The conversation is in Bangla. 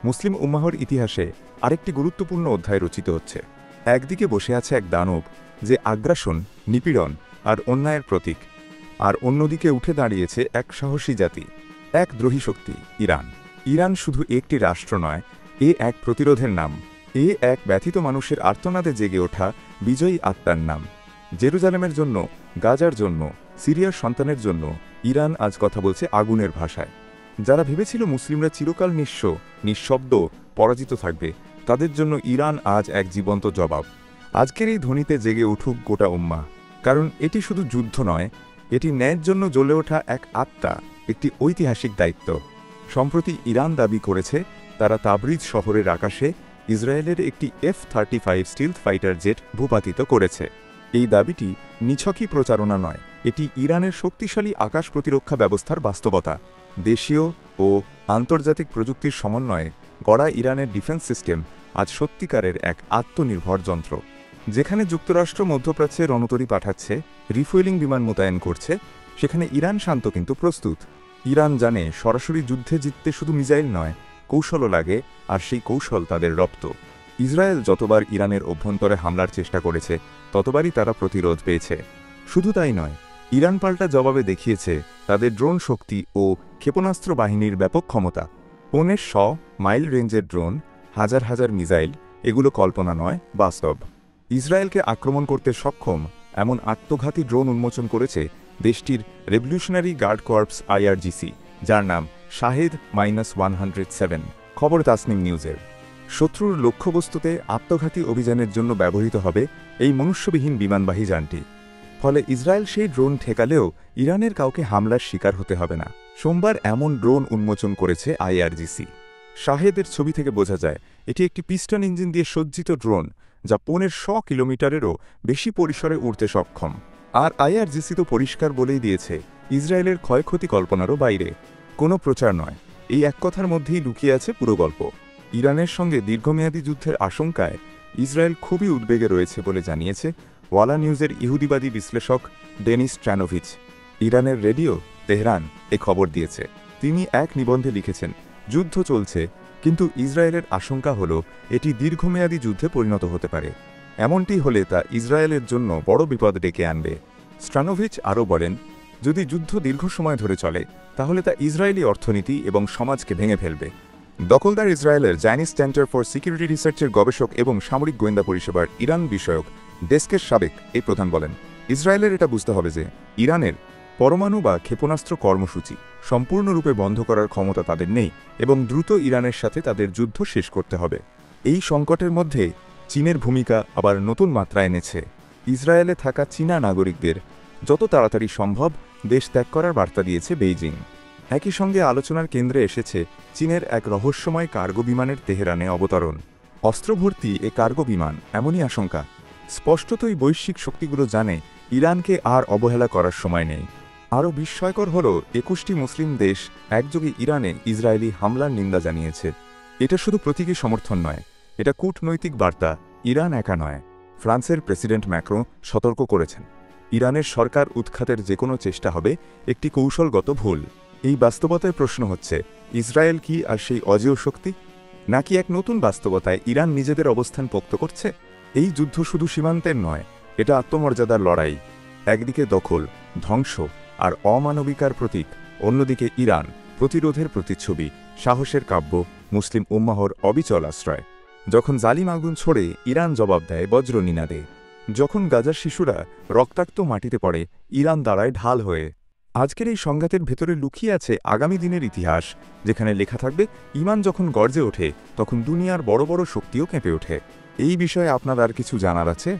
মুসলিম উম্মাহর ইতিহাসে আরেকটি গুরুত্বপূর্ণ অধ্যায় রচিত হচ্ছে। একদিকে বসে আছে এক দানব, যে আগ্রাসন, নিপীড়ন আর অন্যায়ের প্রতীক, আর অন্যদিকে উঠে দাঁড়িয়েছে এক সাহসী জাতি, এক দ্রোহী শক্তি, ইরান। ইরান শুধু একটি রাষ্ট্র নয়, এ এক প্রতিরোধের নাম, এ এক ব্যথিত মানুষের আর্তনাদে জেগে ওঠা বিজয়ী আত্মার নাম। জেরুজালেমের জন্য, গাজার জন্য, সিরিয়ার সন্তানের জন্য ইরান আজ কথা বলছে আগুনের ভাষায়। যারা ভেবেছিল মুসলিমরা চিরকাল নিঃস্ব, নিঃশব্দ, পরাজিত থাকবে, তাদের জন্য ইরান আজ এক জীবন্ত জবাব। আজকের এই ধ্বনিতে জেগে উঠুক গোটা উম্মাহ, কারণ এটি শুধু যুদ্ধ নয়, এটি ন্যায়ের জন্য জ্বলে ওঠা এক আত্মা, একটি ঐতিহাসিক দায়িত্ব। সম্প্রতি ইরান দাবি করেছে তারা তাবরিজ শহরের আকাশে ইসরায়েলের একটি F-35 স্টিলথ ফাইটার জেট ভূপাতিত করেছে। এই দাবিটি নিছকই প্রচারণা নয়, এটি ইরানের শক্তিশালী আকাশ প্রতিরক্ষা ব্যবস্থার বাস্তবতা। দেশীয় ও আন্তর্জাতিক প্রযুক্তির সমন্বয়ে গড়া ইরানের ডিফেন্স সিস্টেম আজ সত্যিকারের এক আত্মনির্ভর যন্ত্র। যেখানে যুক্তরাষ্ট্র মধ্যপ্রাচ্যে রণতরী পাঠাচ্ছে, রিফুয়েলিং বিমান মোতায়েন করছে, সেখানে ইরান শান্ত কিন্তু প্রস্তুত। ইরান জানে সরাসরি যুদ্ধে জিততে শুধু মিসাইল নয়, কৌশলও লাগে, আর সেই কৌশল তাদের রপ্ত। ইসরায়েল যতবার ইরানের অভ্যন্তরে হামলার চেষ্টা করেছে, ততবারই তারা প্রতিরোধ পেয়েছে। শুধু তাই নয়, ইরান পাল্টা জবাবে দেখিয়েছে তাদের ড্রোন শক্তি ও ক্ষেপণাস্ত্র বাহিনীর ব্যাপক ক্ষমতা। 1,500 মাইল রেঞ্জের ড্রোন, হাজার হাজার মিসাইল, এগুলো কল্পনা নয়, বাস্তব। ইসরায়েলকে আক্রমণ করতে সক্ষম এমন আত্মঘাতী ড্রোন উন্মোচন করেছে দেশটির রেভলিউশনারি গার্ড কর্পস IRGC, যার নাম শাহেদ-107। খবর তাসনিম নিউজের। শত্রুর লক্ষ্যবস্তুতে আত্মঘাতী অভিযানের জন্য ব্যবহৃত হবে এই মনুষ্যবিহীন বিমানবাহী যানটি। ফলে ইসরায়েল সেই ড্রোন ঠেকালেও ইরানের কাউকে হামলার শিকার হতে হবে না। সোমবার এমন ড্রোন উন্মোচন করেছে IRGC। শাহেদের ছবি থেকে বোঝা যায় এটি একটি পিস্টন ইঞ্জিন দিয়ে সজ্জিত ড্রোন, যা 1,500 কিলোমিটারেরও বেশি পরিসরে উড়তে সক্ষম। আর IRGC তো পরিষ্কার বলেই দিয়েছে, ইসরায়েলের ক্ষয়ক্ষতি কল্পনারও বাইরে। কোনো প্রচার নয়, এই এক কথার মধ্যেই লুকিয়ে আছে পুরো গল্প। ইরানের সঙ্গে দীর্ঘমেয়াদী যুদ্ধের আশঙ্কায় ইসরায়েল খুবই উদ্বেগে রয়েছে বলে জানিয়েছে ওয়ালা নিউজের ইহুদিবাদী বিশ্লেষক ডেনিস ট্র্যানোভিচ। ইরানের রেডিও তেহরান এ খবর দিয়েছে। তিনি এক নিবন্ধে লিখেছেন, যুদ্ধ চলছে, কিন্তু ইসরায়েলের আশঙ্কা হল এটি দীর্ঘমেয়াদী যুদ্ধে পরিণত হতে পারে। এমনটি হলে তা ইসরায়েলের জন্য বড় বিপদ ডেকে আনবে। স্ট্রানোভিচ আরও বলেন, যদি যুদ্ধ দীর্ঘ সময় ধরে চলে, তাহলে তা ইসরায়েলি অর্থনীতি এবং সমাজকে ভেঙে ফেলবে। দখলদার ইসরায়েলের জায়নিস সেন্টার ফর সিকিউরিটি রিসার্চের গবেষক এবং সামরিক গোয়েন্দা পরিষেবার ইরান বিষয়ক ডেস্কের সাবেক এই প্রধান বলেন, ইসরায়েলের এটা বুঝতে হবে যে ইরানের পরমাণু বা ক্ষেপণাস্ত্র কর্মসূচি সম্পূর্ণরূপে বন্ধ করার ক্ষমতা তাদের নেই এবং দ্রুত ইরানের সাথে তাদের যুদ্ধ শেষ করতে হবে। এই সংকটের মধ্যে চীনের ভূমিকা আবার নতুন মাত্রা এনেছে। ইসরায়েলে থাকা চীনা নাগরিকদের যত তাড়াতাড়ি সম্ভব দেশ ত্যাগ করার বার্তা দিয়েছে বেইজিং। একই সঙ্গে আলোচনার কেন্দ্রে এসেছে চীনের এক রহস্যময় কার্গো বিমানের তেহরানে অবতরণ। অস্ত্রভর্তি এ কার্গো বিমান, এমনই আশঙ্কা। স্পষ্টতই বৈশ্বিক শক্তিগুলো জানে ইরানকে আর অবহেলা করার সময় নেই। আরও বিস্ময়কর হল 21টি মুসলিম দেশ একযোগে ইরানে ইসরায়েলি হামলার নিন্দা জানিয়েছে। এটা শুধু প্রতীকী সমর্থন নয়, এটা কূটনৈতিক বার্তা। ইরান একা নয়, ফ্রান্সের প্রেসিডেন্ট ম্যাক্রো সতর্ক করেছেন, ইরানের সরকার উৎখাতের যে কোনো চেষ্টা হবে একটি কৌশলগত ভুল। এই বাস্তবতায় প্রশ্ন হচ্ছে, ইসরায়েল কি আর সেই অজেয় শক্তি, নাকি এক নতুন বাস্তবতায় ইরান নিজেদের অবস্থান পোক্ত করছে? এই যুদ্ধ শুধু সীমান্তের নয়, এটা আত্মমর্যাদার লড়াই। একদিকে দখল, ধ্বংস আর অমানবিকার প্রতীক, অন্যদিকে ইরান, প্রতিরোধের প্রতিচ্ছবি, সাহসের কাব্য, মুসলিম উম্মাহর অবিচল আশ্রয়। যখন জালিম আগুন ছড়ে, ইরান জবাব দেয় বজ্র নিনাদে। যখন গাজার শিশুরা রক্তাক্ত মাটিতে পড়ে, ইরান দাঁড়ায় ঢাল হয়ে। আজকের এই সংঘাতের ভেতরে লুকিয়ে আছে আগামী দিনের ইতিহাস, যেখানে লেখা থাকবে, ইমান যখন গর্জে ওঠে, তখন দুনিয়ার বড় বড় শক্তিও কেঁপে ওঠে। এই বিষয়ে আপনার আর কিছু জানার আছে?